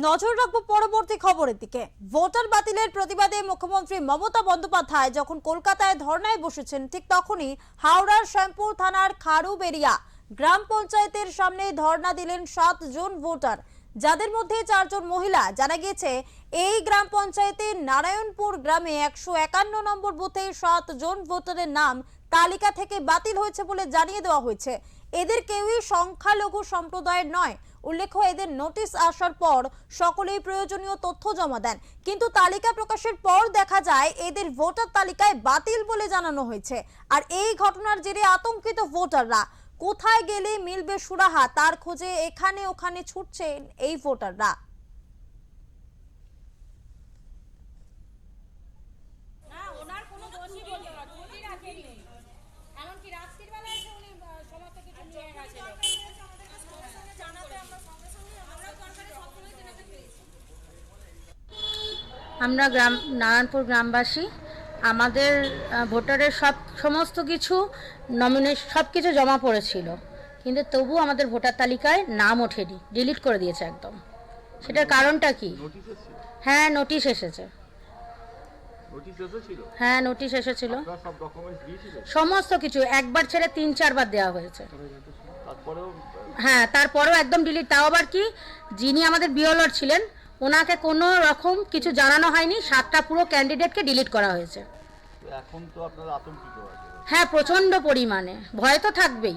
নজর রাখবো পরবর্তী খবরের দিকে। ভোটার বাতিলের প্রতিবাদে মুখ্যমন্ত্রী মমতা বন্দ্যোপাধ্যায় যখন কলকাতায় ধর্নায় বসেছেন, ঠিক তখনই হাওড়ার শ্যামপুর থানার খারুবেড়িয়া গ্রাম পঞ্চায়েতের সামনে ধর্না দিলেন 7 জন ভোটার, যাদের মধ্যে 4 জন মহিলা। জানা গিয়েছে এই গ্রাম পঞ্চায়েতের নারায়ণপুর গ্রামে 151 নম্বর বুথে 7 জন ভোটারের নাম তালিকা থেকে বাতিল হয়েছে বলে জানিয়ে দেওয়া হয়েছে। এদের কেউই সংখ্যালঘু সম্প্রদায়ের নয়। উল্লেখ্য, এদের নোটিশ আসার পর সকলেই প্রয়োজনীয় তথ্য জমা দেন, কিন্তু তালিকা প্রকাশের পর দেখা যায় এদের ভোটার তালিকায় বাতিল বলে জানানো হয়েছে। আর এই ঘটনার জেরে আতঙ্কিত ভোটাররা। কোথায় গেলে মিলবে সুরাহা, তার খোঁজে এখানে ওখানে ছুটছেন এই ভোটাররা। আমরা নারায়ণপুর গ্রামবাসী, আমাদের ভোটারের সমস্ত কিছু নমিনেশন সব কিছু জমা পড়েছিল, কিন্তু তবু আমাদের ভোটার তালিকায় নাম ওঠেনি, ডিলিট করে দিয়েছে একদম। সেটার কারণটা কি? হ্যাঁ, নোটিশ এসেছে। হ্যাঁ, নোটিশ এসেছিল। সমস্ত কিছু একবার ছেড়ে 3-4 বার দেওয়া হয়েছে। হ্যাঁ, তারপরেও একদম ডিলিট। তাও আবার কি, যিনি আমাদের বিএলও ছিলেন ওনাকে কোনো রকম কিছু জানানো হয়নি। 7টা পুরো ক্যান্ডিডেটকে ডিলিট করা হয়েছে। এখন তো আপনারা আতঙ্কিত আছেন। হ্যাঁ, প্রচন্ড পরিমাণে ভয় তো থাকবেই।